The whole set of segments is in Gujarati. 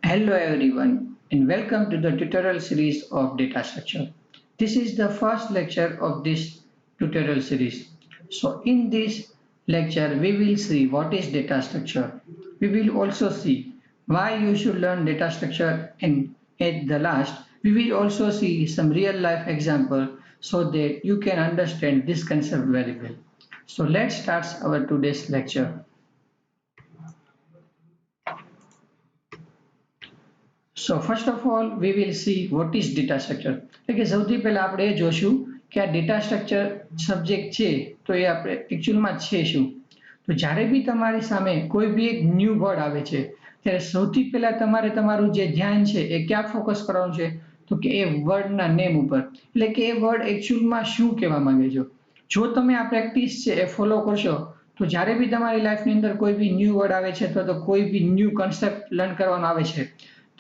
Hello everyone and welcome to the tutorial series of data structure. This is the first lecture of this tutorial series. So in this lecture we will see what is data structure. We will also see why you should learn data structure, and at the last we will also see some real life example so that you can understand this concept very well. So let's start our today's lecture. So first of all, we will see what is data structure. એટલે કે સૌથી પહેલા આપણે એ જોશું કે આ ડેટા સ્ટ્રક્ચર સબ્જેક્ટ છે તો એ આપણે એકચ્યુઅલમાં છે શું. તો જ્યારે બી તમારી સામે કોઈ બી એક ન્યૂ વર્ડ આવે છે ત્યારે સૌથી પહેલા તમારે તમારું જે ધ્યાન છે એ ક્યાં ફોકસ કરવાનું છે, તો કે એ વર્ડના નેમ ઉપર, એટલે કે એ વર્ડ એકચ્યુઅલમાં શું કહેવા માંગે છે. જો તમે આ પ્રેક્ટિસ છે એ ફોલો કરશો તો જ્યારે બી તમારી લાઈફની અંદર કોઈ બી ન્યૂ વર્ડ આવે છે અથવા તો કોઈ બી ન્યૂ કન્સેપ્ટ લર્ન કરવાનો આવે છે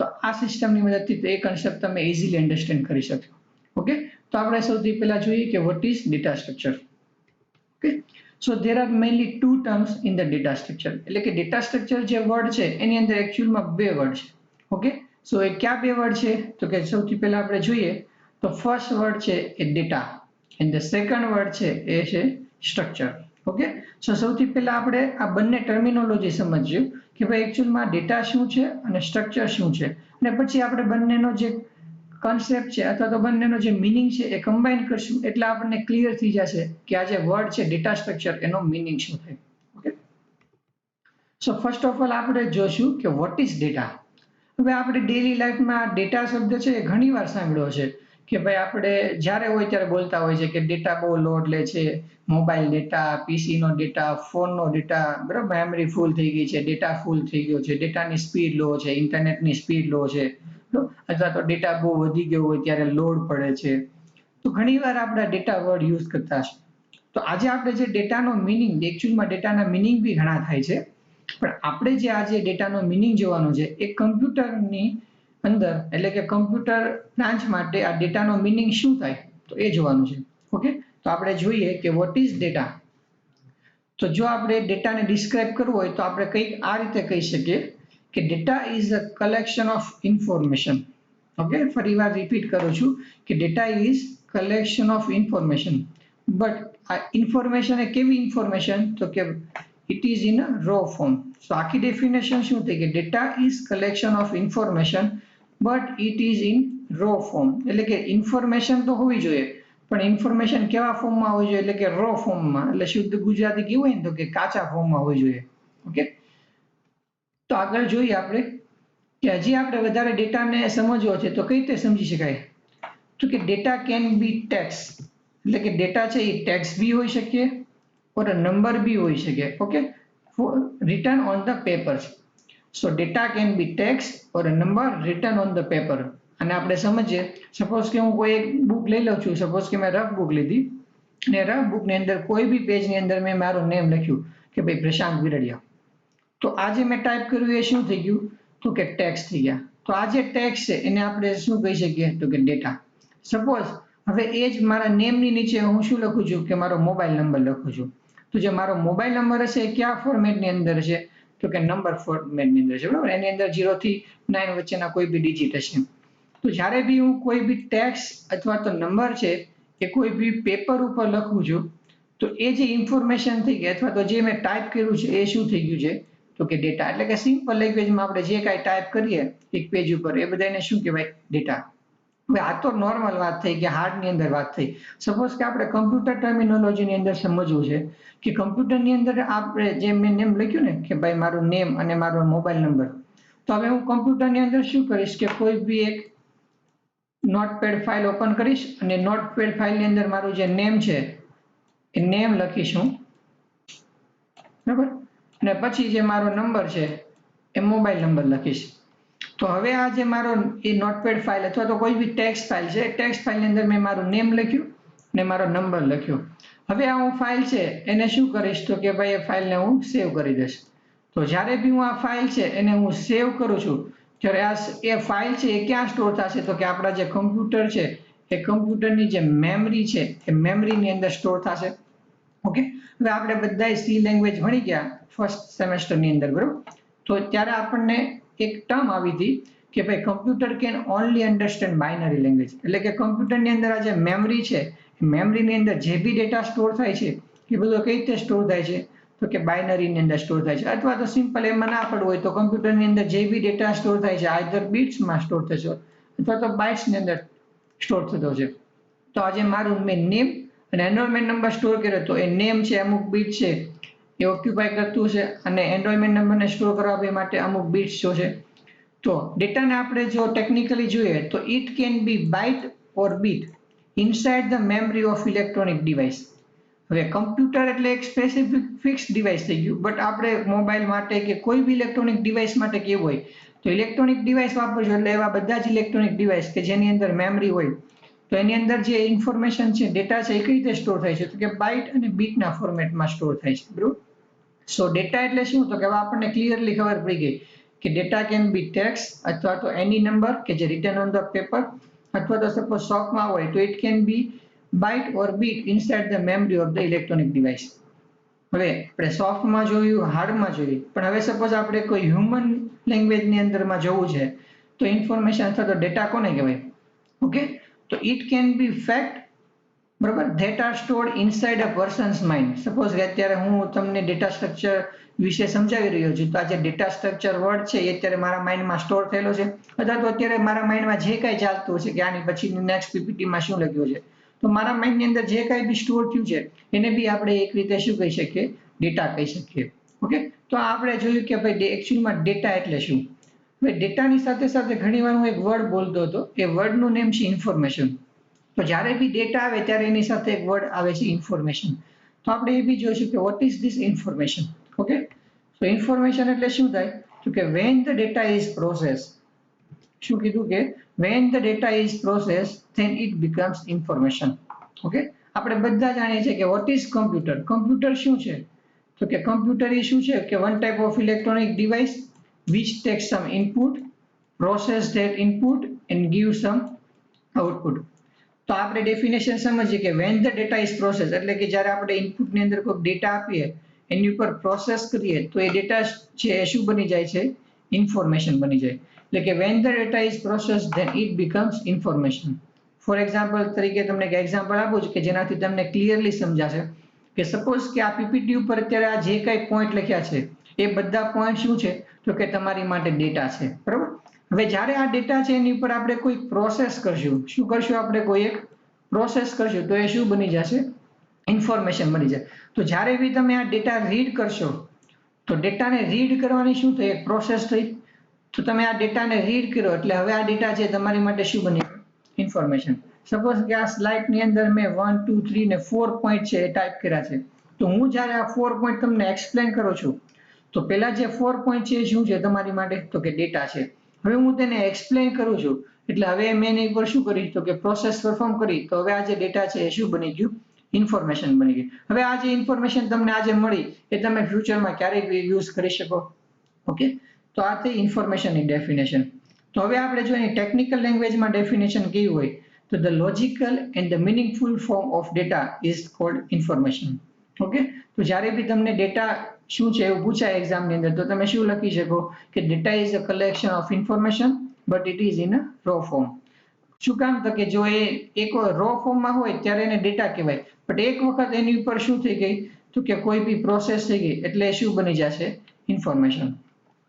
તો આ સિસ્ટમની મદદથી એ કન્સેપ્ટ તમે ઇઝીલી અન્ડરસ્ટેન્ડ કરી શકશો. ઓકે, તો આપણે સૌથી પહેલા જોઈએ કે what is data structure. Okay, so there are mainly two terms in the data structure. એટલે કે ડેટા સ્ટ્રક્ચર જે વર્ડ છે એની અંદર એકચ્યુઅલમાં બે વર્ડ છે. ઓકે, સો એ કયા બે વર્ડ છે, તો કે સૌથી પહેલા આપણે જોઈએ તો ફર્સ્ટ વર્ડ છે એ data and the second word છે એ છે સ્ટ્રક્ચર. ઓકે, સો સૌથી પહેલા આપણે આ બંને ટર્મિનોલોજી સમજીએ કે ભાઈ એકચ્યુઅલમાં ડેટા શું છે અને સ્ટ્રક્ચર શું છે, અને પછી આપણે બંનેનો જે કોન્સેપ્ટ છે અથવા તો બંનેનો જે મિનિંગ છે એ કમ્બાઈન કરશું એટલે આપણને ક્લિયર થઈ જશે કે આ જે વર્ડ છે ડેટા સ્ટ્રક્ચર એનો મિનિંગ શું થાય. Okay, so first of all આપણે જોશું કે વોટ ઇઝ ડેટા. હવે આપણે ડેલી લાઈફમાં ડેટા શબ્દ છે એ ઘણી વાર સાંભળ્યો છે કે ભાઈ આપણે જ્યારે હોય ત્યારે બોલતા હોય છે કે ડેટા બહુ લોડ લે છે, મોબાઈલ ડેટા, પીસી નો ડેટા, ફોનનો ડેટા, બરાબર, મેમરી ફૂલ થઈ ગઈ છે, ડેટા ફૂલ થઈ ગયો છે, ડેટાની સ્પીડ લો છે, ઇન્ટરનેટની સ્પીડ લો છે, અથવા તો ડેટા બહુ વધી ગયો હોય ત્યારે લોડ પડે છે. તો ઘણીવાર આપણે ડેટા વર્ડ યુઝ કરતા છે. તો આજે આપણે જે ડેટાનો મિનિંગ, એકચ્યુઅલમાં ડેટાના મિનિંગ બી ઘણા થાય છે, પણ આપણે જે આજે ડેટાનો મિનિંગ જોવાનો છે એ કમ્પ્યુટરની અંદર, એટલે કે કમ્પ્યુટર બ્રાન્ચ માટે આ ડેટાનો મિનિંગ શું થાય તો એ જોવાનું છે. ઓકે, તો આપણે જોઈએ કે વોટ ઇઝ ડેટા. તો જો આપણે ડેટાને ડિસ્ક્રાઇબ કરવું હોય તો આપણે કંઈક આ રીતે કહી શકીએ કે data is a collection of information. Okay, ફરી વાર રિપીટ કરું છું કે data is collection of information. But આ ઇન્ફોર્મેશન એ કેવી ઇન્ફોર્મેશન, તો કે it is in a raw form. So આખી ડેફિનેશન શું થઈ કે data is collection of information but it is in raw form. એટલે કે ઇન્ફોર્મેશન તો હોવી જોઈએ પણ ઇન્ફોર્મેશન કેવા ફોર્મમાં હોવી જોઈએ, એટલે કે રો ફોર્મમાં, એટલે શુદ્ધ ગુજરાતી કેવું હોય ને તો કે કાચા ફોર્મમાં હોવી જોઈએ. ઓકે, તો આગળ જોઈએ આપણે કે હજી આપણે વધારે ડેટાને સમજવો છે તો કઈ રીતે સમજી શકાય, તો કે ડેટા કેન બી ટેક્સ્ટ. એટલે કે ડેટા છે એ ટેક્સ્ટ બી હોઈ શકે ઓર નંબર બી હોઈ શકે. Okay, written on the papers. So data can be text or a number written on the paper. અને આપણે સમજીએ, સપોઝ કે હું કોઈ એક બુક લઈ લઉં છું, સપોઝ કે મેં રફ બુક લીધી અને રફ બુકની અંદર કોઈ બી પેજની અંદર મેં મારું નેમ લખ્યું કે ભાઈ પ્રશાંત વિરડિયા. તો આ જે મેં ટાઈપ કર્યું એ શું થઈ ગયું, તો કે ટેક્સ્ટ થઈ ગયા. તો આ જે ટેક્સ્ટ છે એને આપણે શું કહી શકીએ, તો કે ડેટા. સપોઝ હવે એ જ મારા નેમની નીચે હું શું લખું છું કે મારો મોબાઈલ નંબર લખું છું, તો જે મારો મોબાઈલ નંબર હશે એ કયા ફોર્મેટની અંદર છે, તો કે નંબર ફોર્મેટની અંદર છે, બરાબર. એની અંદર 0 થી 9 વચ્ચેના કોઈ બી ડિજિટ હશે. તો જ્યારે બી હું કોઈ બી ટેક્સ્ટ અથવા તો નંબર છે એ કોઈ બી પેપર ઉપર લખું છું તો એ જે ઇન્ફોર્મેશન થઈ ગઈ અથવા તો જે મેં ટાઈપ કર્યું છે એ શું થઈ ગયું છે, તો કે ડેટા. એટલે કે સિમ્પલ લેંગ્વેજમાં આપણે જે કાંઈ ટાઈપ કરીએ એક પેજ ઉપર એ બધાને શું કહેવાય, ડેટા. હવે આ તો નોર્મલ વાત થઈ કે હાર્ડની અંદર વાત થઈ. સપોઝ કે આપણે કમ્પ્યુટર ટર્મિનોલોજીની અંદર સમજવું છે કે કમ્પ્યુટરની અંદર આપણે જે મેં નેમ લખ્યું ને કે ભાઈ મારું નેમ અને મારો મોબાઈલ નંબર, તો હવે હું કમ્પ્યુટરની અંદર શું કરીશ કે કોઈ બી એક નોટપેડ ફાઇલ ઓપન કરીશ અને નોટપેડ ફાઇલની અંદર મારું જે નેમ છે એ નેમ લખીશ હું, બરાબર, અને પછી જે મારો નંબર છે એ મોબાઈલ નંબર લખીશ. તો હવે આ જે મારો એ નોટપેડ ફાઇલ અથવા તો કોઈ બી ટેક્સ્ટ ફાઇલ છે, ટેક્સ્ટ ફાઇલની અંદર મેં મારું નેમ લખ્યું અને મારો નંબર લખ્યો. હવે આ હું ફાઇલ છે એને શું કરીશ, તો કે ભાઈ એ ફાઇલને હું સેવ કરી દઈશ. તો જ્યારે બી હું આ ફાઇલ છે એને હું સેવ કરું છું ત્યારે એ ફાઇલ છે એ ક્યાં સ્ટોર થશે, તો કે આપણા જે કમ્પ્યુટર છે એ કમ્પ્યુટરની જે મેમરી છે એ મેમરીની અંદર સ્ટોર થશે. ઓકે, હવે આપણે બધા સી લેંગ્વેજ ભણી ગયા ફર્સ્ટ સેમેસ્ટરની અંદર, બરાબર. તો ત્યારે આપણને એક ટર્મ આવી હતી કે ભાઈ computer can only understand binary language, એટલે કે કમ્પ્યુટરની અંદર આ જે મેમરી છે, મેમરીની અંદર જે બી ડેટા સ્ટોર થાય છે એ બધો કઈ રીતે સ્ટોર થાય છે, તો કે બાઇનરીની અંદર સ્ટોર થાય છે. અથવા તો સિમ્પલ એમાં ના પડવું હોય તો કમ્પ્યુટરની અંદર જે બી ડેટા સ્ટોર થાય છે આઈધર બીટ્સમાં સ્ટોર થશે અથવા તો બાઇટ્સની અંદર સ્ટોર થતો છે. તો આજે મારું મેં નેમ અને એનરોલમેન્ટ નંબર સ્ટોર કર્યો, તો એ નેમ છે અમુક બીટ છે એ ઓક્યુપાય કરતું છે અને એનરોલમેન્ટ નંબરને સ્ટોર કરવા માટે અમુક બીટ્સ જો છે. તો ડેટાને આપણે જો ટેકનિકલી જોઈએ તો it can be byte or bit inside the memory of electronic device. હવે કમ્પ્યુટર એટલે એક સ્પેસિફિક ફિક્સ ડિવાઇસ થઈ ગયું, બટ આપણે મોબાઈલ માટે કે કોઈ બી ઇલેક્ટ્રોનિક ડિવાઇસ માટે કેવું હોય તો ઇલેક્ટ્રોનિક ડિવાઇસ વાપરજો એટલે એવા બધા જ ઇલેક્ટ્રોનિક ડિવાઇસ કે જેની અંદર મેમરી હોય તો એની અંદર જે ઇન્ફોર્મેશન છે, ડેટા છે, એ કઈ રીતે સ્ટોર થાય છે, તો કે બાઇટ અને બીટના ફોર્મેટમાં સ્ટોર થાય છે. બરોબર. સો ડેટા એટલે શું, તો કે આપણને ક્લિયરલી ખબર પડી ગઈ કે ડેટા કેન બી ટેક્સ્ટ અથવા તો એની નંબર કે જે રિટન ઓન ધ પેપર, અથવા તો સપોઝ શોર્ટમાં હોય તો it can be byte or bit inside the memory of the electronic device. હવે આપણે સોફ્ટમાં જોયું, હાર્ડમાં જોયું, પણ હવે સપોઝ આપણે કોઈ હ્યુમન લેંગ્વેજની અંદરમાં જવું છે તો ઇન્ફોર્મેશન અથવા તો ડેટા કોને કહેવાય? ઓકે, તો ઇટ કેન બી ફેક્ટ, બરોબર, that are stored inside a persons mind. Suppose કે અત્યારે હું તમને ડેટા સ્ટ્રક્ચર વિશે સમજાવી રહ્યો છું તો આ જે ડેટા સ્ટ્રક્ચર વર્ડ છે એ અત્યારે મારા માઇન્ડમાં સ્ટોર થયેલો છે, અથવા તો અત્યારે મારા માઇન્ડમાં જે કાંઈ ચાલતું હશે કે આની પછીની નેક્સ્ટ પીપીટીમાં શું લખ્યું છે, તો મારા માઇન્ડની અંદર જે કાંઈ બી સ્ટોર થયું છે એને બી આપણે એક રીતે શું કહી શકીએ? ડેટા કહી શકીએ. ઓકે, તો આપણે જોયું કે ભાઈ એકચ્યુઅલમાં ડેટા એટલે શું. હવે ડેટાની સાથે સાથે ઘણીવાર હું એક વર્ડ બોલતો હતો, એ વર્ડનું નેમ છે ઇન્ફોર્મેશન. તો જ્યારે બી ડેટા આવે ત્યારે એની સાથે એક વર્ડ આવે છે ઇન્ફોર્મેશન. તો આપણે એ બી જોઈશું કે what is this information. Okay, તો ઇન્ફોર્મેશન એટલે શું થાય, તો કે when the data is process, શું કીધું કે when the data is process then it becomes information. Okay, આપણે બધા જાણીએ છીએ કે વોટ ઇઝ કમ્પ્યુટર. કમ્પ્યુટર શું છે, તો કે કમ્પ્યુટર એ શું છે કે one type of electronic device which takes some input, process that input and give some output. તો આપણે ડેફિનેશન સમજીએ કે when the data is processed એટલે કે જ્યારે આપણે ઇનપુટની અંદર કોઈ ડેટા આપીએ એની ઉપર પ્રોસેસ કરીએ તો એ ડેટા છે એ શું બની જાય છે? ઇન્ફોર્મેશન બની જાય. એટલે કે when the data is processed then it becomes information. For example તરીકે તમને એક એક્ઝામ્પલ આપું છું કે જેનાથી તમને ક્લિયરલી સમજાશે કે સપોઝ કે આ પીપીટી ઉપર અત્યારે આ જે કાંઈ પોઈન્ટ લખ્યા છે એ બધા પોઈન્ટ શું છે, તો કે તમારી માટે ડેટા છે. બરાબર. હવે જ્યારે આ ડેટા છે એની ઉપર આપણે કોઈ પ્રોસેસ કરશું, શું કરશું? આપણે કોઈ એક પ્રોસેસ કરશું તો એ શું બની જશે? ઇન્ફોર્મેશન બની જાય. તો જ્યારે બી તમે આ ડેટા રીડ કરશો તો ડેટાને રીડ કરવાની શું થઈ? એક પ્રોસેસ થઈ. તો તમે આ ડેટાને રીડ કર્યો એટલે હવે આ ડેટા છે તમારી માટે શું બની? ઇન્ફોર્મેશન. સપોઝ કે આ સ્લાઇડની અંદર મેં 1, 2, 3 ને 4 પોઈન્ટ છે એ ટાઈપ કર્યા છે, તો હું જ્યારે આ 4 પોઈન્ટ તમને એક્સપ્લેન કરું છું તો પેલા જે 4 પોઈન્ટ છે શું છે તમારી માટે? તો કે ડેટા છે. હવે હું તેને એક્સપ્લેન કરું છું એટલે હવે મેં એની ઉપર શું કરી? તો કે પ્રોસેસ પરફોર્મ કરી, તો હવે આ જે ડેટા છે એ શું બની ગયું? ઇન્ફોર્મેશન બની ગઈ. હવે આ જે ઇન્ફોર્મેશન તમને આજે મળી એ તમે ફ્યુચરમાં ક્યારેય યુઝ કરી શકો. ઓકે, તો આ થઈ ઇન્ફોર્મેશનની ડેફિનેશન. તો હવે આપણે જોઈએ ટેકનિકલ લેંગ્વેજમાં ડેફિનેશન કેવી હોય, તો the logical and the meaningful form of data is called information. Okay, તો જ્યારે બી તમને ડેટા શું છે એવું પૂછાય એક્ઝામની અંદર તો તમે શું લખી શકો કે data is a collection of information but it is in a raw form. શું કામ? તો કે જો એ એક રો ફોર્મમાં હોય ત્યારે એને ડેટા કહેવાય, બટ એક વખત એની ઉપર શું થઈ ગઈ તો કે કોઈ બી પ્રોસેસ થઈ ગઈ એટલે શું બની જશે? ઇન્ફોર્મેશન.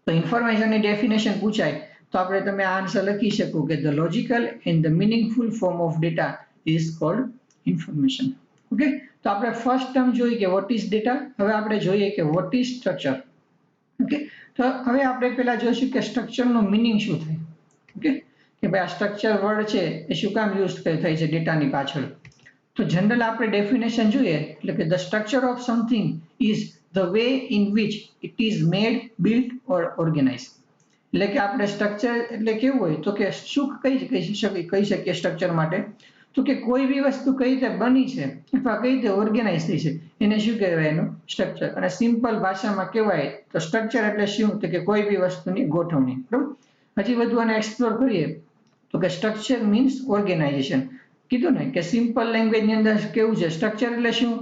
તો ઇન્ફોર્મેશનની ડેફિનેશન પૂછાય તો આપણે તમે આ આન્સર લખી શકો કે the logical and the meaningful form of data is called information. Okay, તો આપણે ફર્સ્ટ ટર્મ જોઈ કે વોટ ઇઝ ડેટા. હવે આપણે જોઈએ કે વોટ ઇઝ સ્ટ્રક્ચર. ઓકે, તો હવે આપણે પહેલા જોઈશું કે સ્ટ્રક્ચરનો મિનિંગ શું થાય. ઓકે, કે ભાઈ આ સ્ટ્રક્ચર વર્ડ છે એ શું કામ યુઝ થાય છે ડેટાની પાછળ. તો જનરલ આપણે ડેફિનેશન જોઈએ એટલે કે the structure of something is the way in which it is made, built or organize. એટલે કે આપણે સ્ટ્રક્ચર એટલે કેવું હોય તો કે શું કહી શકીએ સ્ટ્રક્ચર માટે, તો કે કોઈ બી વસ્તુ કઈ રીતે બની છે અથવા કઈ રીતે ઓર્ગેનાઇઝ થઈ છે એને શું કહેવાય? એનું સ્ટ્રક્ચર. અને સિમ્પલ ભાષામાં કહેવાય તો સ્ટ્રક્ચર એટલે શું? તો કે કોઈ બી વસ્તુની ગોઠવણી. બરાબર. હજી વધુ આને એક્સપ્લોર કરીએ તો કે સ્ટ્રક્ચર મીન્સ ઓર્ગેનાઇઝેશન. કીધું ને કે સિમ્પલ લેંગ્વેજની અંદર કેવું છે? સ્ટ્રક્ચર એટલે શું?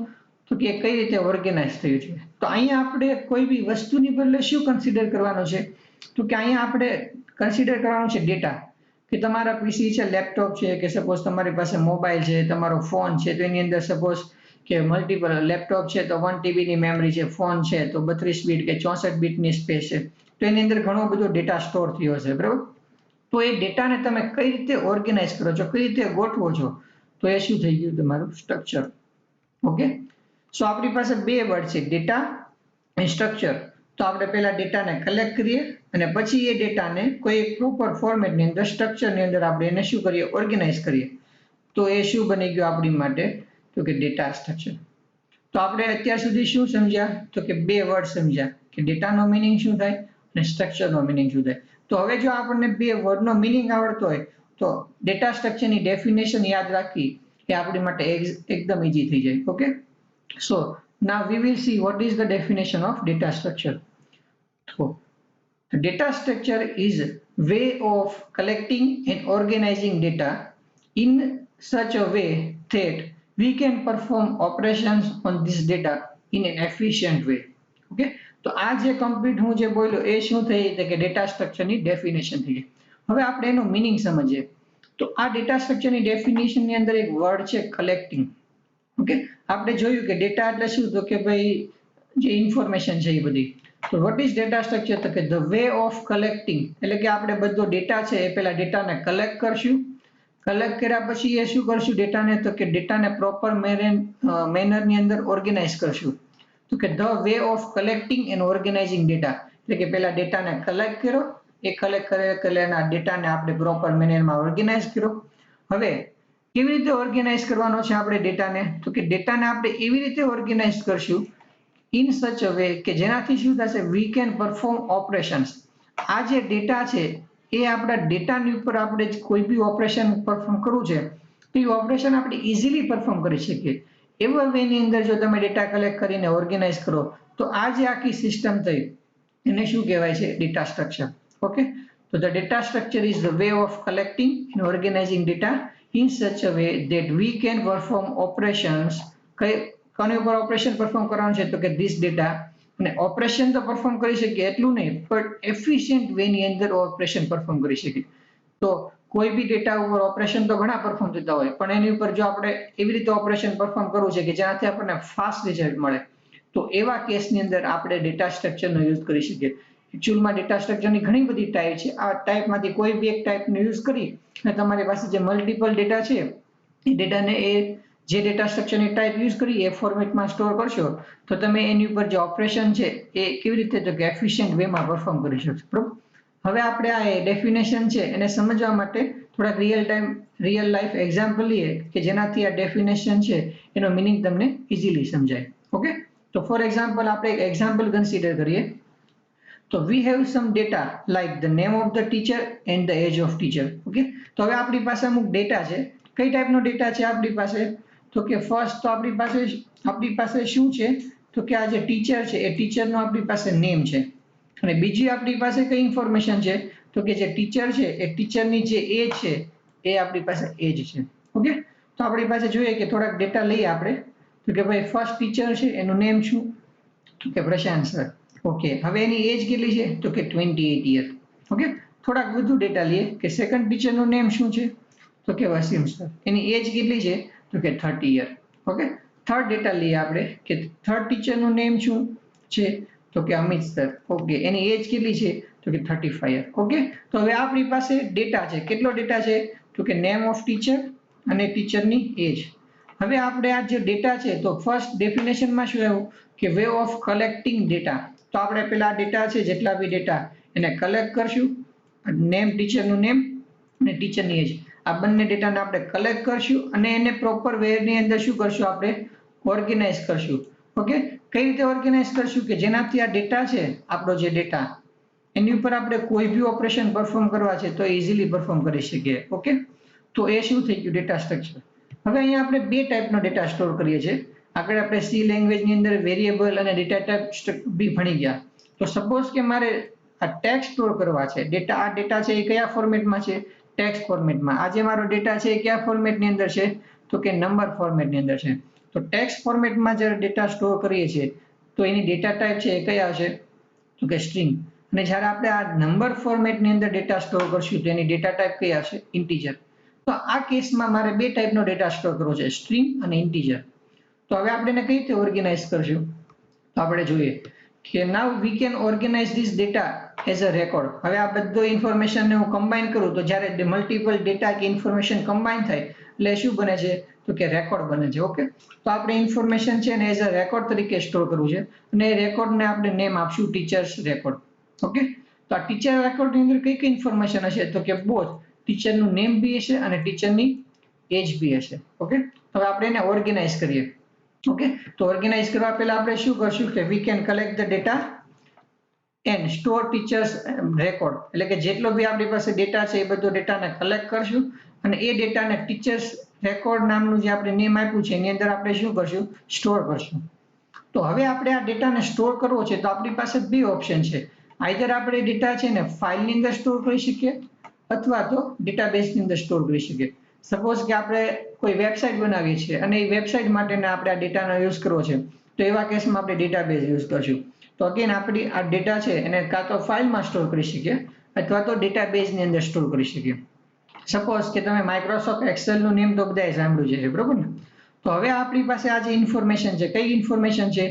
તો કે કઈ રીતે ઓર્ગેનાઇઝ થયું છે. તો અહીંયા આપણે કોઈ બી વસ્તુની બદલે શું કન્સિડર કરવાનું છે? તો કે અહીંયા આપણે કન્સિડર કરવાનું છે ડેટા, કે તમારા પીસી છે, લેપટોપ છે, કે સપોઝ તમારી પાસે મોબાઈલ છે, તમારો ફોન છે, તો એની અંદર સપોઝ કે મલ્ટિપલ લેપટોપ છે તો 1 TB ની મેમરી છે, ફોન છે તો 32 બીટ કે 64 બીટની સ્પેસ છે, તો એની અંદર ઘણો બધો ડેટા સ્ટોર થયો છે, બરાબર. તો એ ડેટાને તમે કઈ રીતે ઓર્ગેનાઇઝ કરો છો, કઈ રીતે ગોઠવો છો, તો એ શું થઈ ગયું તમારું સ્ટ્રક્ચર. ઓકે, સો આપણી પાસે બે વર્ડ છે, ડેટા અને સ્ટ્રક્ચર. તો આપણે પહેલા ડેટાને કલેક્ટ કરીએ અને પછી એ ડેટાને કોઈ એક પ્રોપર ફોર્મેટની અંદર, સ્ટ્રક્ચરની અંદર આપણે એને શું કરીએ, ઓર્ગેનાઇઝ કરીએ. તો એ શું બની ગયું આપણી માટે, તો કે ડેટા સ્ટ્રક્ચર. તો આપણે અત્યાર સુધી શું સમજ્યા, તો કે બે વર્ડ સમજ્યા, કે ડેટાનો મિનિંગ શું થાય અને સ્ટ્રક્ચરનો મિનિંગ શું થાય. તો હવે જો આપણને બે વર્ડનો મિનિંગ આવડતો હોય તો ડેટા સ્ટ્રક્ચરની ડેફિનેશન યાદ રાખવી એ આપણી માટે એકદમ ઈઝી થઈ જાય. Okay, so now we will see what is the definition of data structure. So data structure is way of collecting and organizing data in such a way that we can perform operations on this data in an efficient way. Okay, તો આ જે કમ્પ્લીટ હું જે બોલ્યો એ શું થઈ કે ડેટા સ્ટ્રક્ચરની ડેફિનેશન થઈ. હવે આપણે એનો મિનિંગ સમજીએ. તો આ ડેટા સ્ટ્રક્ચરની ડેફિનેશનની અંદર એક વર્ડ છે કલેક્ટિંગ. ઓકે, આપણે જોયું કે ડેટા એટલે શું, તો કે ભાઈ જે ઇન્ફોર્મેશન છે એ બધી. તો વોટ ઇઝ ડેટા સ્ટ્રક્ચર, તો કે ધ વે ઓફ કલેક્ટિંગ, એટલે કે આપણે બધો ડેટા છે એ પહેલા ડેટાને કલેક્ટ કરશું. કલેક્ટ કર્યા પછી એ શું કરશું ડેટાને, તો કે ડેટાને પ્રોપર મેનરની અંદર ઓર્ગેનાઇઝ કરશું. તો કે the way of collecting and organising data, એટલે કે પહેલા ડેટાને કલેક્ટ કર્યો, એ કલેક્ટ કરેલા ડેટાને આપણે પ્રોપર મેનરમાં ઓર્ગેનાઇઝ કર્યો. હવે કેવી રીતે ઓર્ગેનાઇઝ કરવાનો છે આપણે ડેટાને, તો કે ડેટાને આપણે એવી રીતે ઓર્ગેનાઇઝ કરશું ઇન સચ અ વે કે જેનાથી શું થશે, વી કેન પરફોર્મ ઓપરેશન્સ. આ જે ડેટા છે એ આપણા ડેટાની ઉપર આપણે કોઈ બી ઓપરેશન પરફોર્મ કરવું છે તો એ ઓપરેશન આપણે ઇઝીલી પરફોર્મ કરી શકીએ. એવા વેની અંદર જો તમે ડેટા કલેક્ટ કરીને ઓર્ગેનાઇઝ કરો તો આ જે આખી સિસ્ટમ થઈ એને શું કહેવાય છે, ડેટા સ્ટ્રક્ચર. ઓકે, તો the data structure is the way of collecting and organising data in such a way that we can perform operations. કોની ઉપર ઓપરેશન પરફોર્મ કરવાનું છે, તો કે this data. અને ઓપરેશન તો પરફોર્મ કરી શકીએ એટલું નહીં, પણ એફિશિયન્ટ વે ની અંદર ઓપરેશન પરફોર્મ કરી શકીએ. તો કોઈ બી ડેટા ઉપર ઓપરેશન તો ઘણા પરફોર્મ થતા હોય, પણ એની ઉપર જો આપણે એવી રીતે ઓપરેશન પરફોર્મ કરવું છે કે જેનાથી આપણને ફાસ્ટ રિઝલ્ટ મળે, તો એવા કેસની અંદર આપણે ડેટા સ્ટ્રક્ચરનો યુઝ કરી શકીએ. એકચ્યુઅલમાં ડેટા સ્ટ્રક્ચરની ઘણી બધી ટાઈપ છે. આ ટાઈપમાંથી કોઈ બી એક ટાઈપનો યુઝ કરી અને તમારી પાસે જે મલ્ટિપલ ડેટા છે એ ડેટાને એ જે ડેટા સ્ટ્રક્ચરની ટાઈપ યુઝ કરી એ ફોર્મેટમાં સ્ટોર કરશો તો તમે એની ઉપર જે ઓપરેશન છે એ કેવી રીતે, તો કે એફિશિયન્ટ વેમાં પરફોર્મ કરી શકશો. બરોબર. હવે આપણે આ ડેફિનેશન છે એને સમજવા માટે થોડાક રિયલ લાઈફ એક્ઝામ્પલ લઈએ કે જેનાથી આ ડેફિનેશન છે એનો મિનિંગ તમને ઇઝીલી સમજાય. ઓકે, તો ફોર એક્ઝામ્પલ આપણે એક એક્ઝામ્પલ કન્સિડર કરીએ. તો we have some data like the name of the teacher and the age of teacher. Okay, તો હવે આપણી પાસે અમુક ડેટા છે. કઈ ટાઈપનો ડેટા છે આપણી પાસે, તો કે ફર્સ્ટ તો આપણી પાસે શું છે, તો કે આ જે ટીચર છે એ ટીચરનો આપણી પાસે નેમ છે. અને બીજી આપણી પાસે કઈ ઇન્ફોર્મેશન છે, તો કે જે ટીચર છે એ ટીચરની જે એજ છે એ આપણી પાસે એજ છે. ઓકે, તો આપણી પાસે જોઈએ કે થોડાક ડેટા લઈએ આપણે. તો કે ભાઈ ફર્સ્ટ ટીચર છે એનું નેમ શું, તો કે પ્રશાંત સર. ઓકે, હવે એની એજ કેટલી છે, તો કે 28 યર. ઓકે, થોડાક વધુ ડેટા લઈએ કે સેકન્ડ ટીચરનું નેમ શું છે, તો કે વસીમ સર. એની એજ કેટલી છે, તો કે 30 યર. ઓકે, થર્ડ ડેટા લઈએ આપણે કે થર્ડ ટીચરનું નેમ શું છે, તો કે અમિત સર. ઓકે, એની એજ કેટલી છે, તો કે 35 યર. ઓકે, તો હવે આપણી પાસે ડેટા છે. કેટલો ડેટા છે, તો કે નેમ ઓફ ટીચર અને ટીચરની એજ. હવે આપણે આ જે ડેટા છે તો ફર્સ્ટ ડેફિનેશનમાં શું આવ્યું કે વે ઓફ કલેક્ટિંગ ડેટા. તો આપણે પેલા ડેટા છે જેટલા બી ડેટા એને કલેક્ટ કરશું, નેમ ટીચરનું નેમ અને ટીચરની એજ, આ બંને ડેટાને આપણે કલેક્ટ કરશું અને એને પ્રોપર વેની અંદર શું કરશું, આપણે ઓર્ગેનાઇઝ કરશું. ઓકે, કઈ રીતે ઓર્ગેનાઇઝ કરશું કે જેનાથી આ ડેટા છે આપણો જે ડેટા એની ઉપર આપણે કોઈ બી ઓપરેશન પરફોર્મ કરવા છે તો ઇઝીલી પરફોર્મ કરી શકીએ. ઓકે, તો એ શું થઈ ગયું ડેટા સ્ટ્રક્ચર. હવે અહીંયા આપણે બે ટાઈપનો ડેટા સ્ટોર કરીએ છીએ. આગળ આપણે સી લેંગ્વેજની અંદર વેરિયેબલ અને ડેટા ટાઈપ બી ભણી ગયા. તો સપોઝ કે મારે આ ટેક્સ્ટ સ્ટોર કરવા છે, આ ડેટા છે એ કયા ફોર્મેટમાં છે, ટેક્સ્ટ ફોર્મેટમાં. આ જે મારો ડેટા છે એ કયા ફોર્મેટની અંદર છે, તો કે નંબર ફોર્મેટની અંદર છે. તો ટેક્સ્ટ ફોર્મેટમાં જ્યારે ડેટા સ્ટોર કરીએ છીએ તો એની ડેટા ટાઈપ છે એ કયા હશે, તો કે સ્ટ્રિંગ. અને જ્યારે આપણે આ નંબર ફોર્મેટની અંદર ડેટા સ્ટોર કરશું તો એની ડેટા ટાઈપ કઈ હશે? ઇન્ટીજર. તો આ કેસમાં મારે બે ટાઈપનો ડેટા સ્ટોર કરવો છે, સ્ટ્રીંગ અને ઇન્ટીજર. તો હવે આપણે એને કઈ રીતે ઓર્ગેનાઇઝ કરશું? તો આપણે જોઈએ કે now we can organise this data as a record. હવે આ બધો ઇન્ફોર્મેશનને હું કમ્બાઈન કરું તો જ્યારે મલ્ટિપલ ડેટા કે ઇન્ફોર્મેશન કમ્બાઈન થાય એટલે શું બને છે? તો કે રેકોર્ડ બને છે. ઓકે, તો આપણે ઇન્ફોર્મેશન છે ને એઝ અ રેકોર્ડ તરીકે સ્ટોર કરવું છે અને એ રેકોર્ડને આપણે નેમ આપશું ટીચર્સ રેકોર્ડ. ઓકે, તો આ ટીચર રેકોર્ડની અંદર કઈ કઈ ઇન્ફોર્મેશન હશે? તો કે બોથ ટીચરનું નેમ બી હશે અને ટીચરની એજ બી હશે. ઓકે, હવે આપણે એને ઓર્ગેનાઇઝ કરીએ. ઓકે, તો ઓર્ગેનાઇઝ કરવા પહેલા આપણે શું કરશું કે we can collect the data and store teachers record. એટલે કે જેટલો બી આપણી પાસે ડેટા છે એ બધો ડેટાને કલેક્ટ કરશું અને એ ડેટાને ટીચર્સ રેકોર્ડ નામનું જે આપણે નેમ આપ્યું છે એની અંદર આપણે શું કરશું? સ્ટોર કરશું. તો હવે આપણે આ ડેટાને સ્ટોર કરવો છે તો આપણી પાસે બે ઓપ્શન છે. આઈધર આપણે ડેટા છે ને ફાઇલની અંદર સ્ટોર કરી શકીએ અથવા તો ડેટાબેઝની અંદર સ્ટોર કરી શકીએ. સપોઝ કે આપણે કોઈ વેબસાઇટ બનાવીએ છીએ અને એ વેબસાઇટ માટેને આપણે આ ડેટાનો યુઝ કરવો છે તો એવા કેસમાં આપણે ડેટાબેઝ યુઝ કરશું. તો અગેન આપણી આ ડેટા છે એને કાં તો ફાઇલમાં સ્ટોર કરી શકીએ અથવા તો ડેટાબેઝની અંદર સ્ટોર કરી શકીએ. સપોઝ કે તમે માઇક્રોસોફ્ટ એક્સેલનું નેમ તો બધાએ સાંભળ્યું છે, બરોબર ને? તો હવે આપણી પાસે આ જે ઇન્ફોર્મેશન છે, કઈ ઇન્ફોર્મેશન છે?